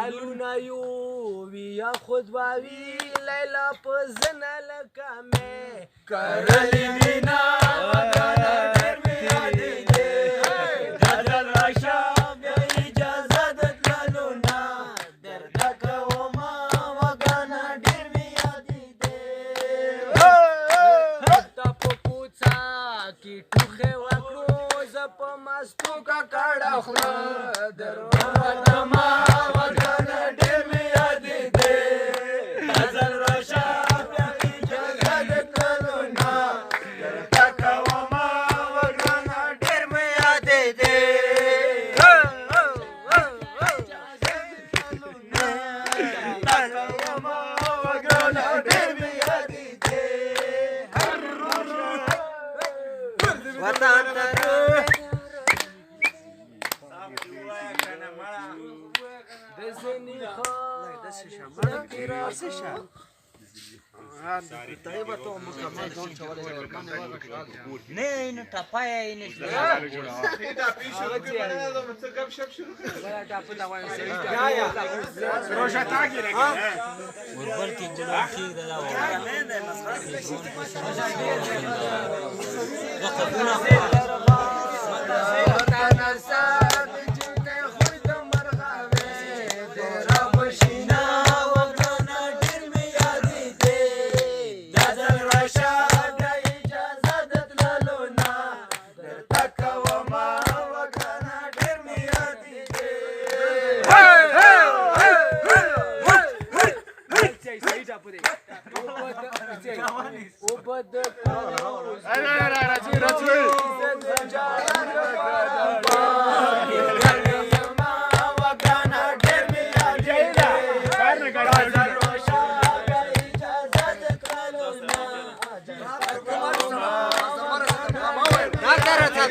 حالونه یو وي یا خودباوي لیلا په زنه لکه مې کرلې مینا وګرانه ډېر مې یادېږې جدل راشه بیا اجازه د تللو نه درته کومه وګرانه ډېر مې یادېږې هلته په کوڅه کې ټوخې وکړو زه په مستو ککړه خوله دروازه نه اینو ټپای اینو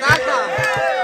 Data.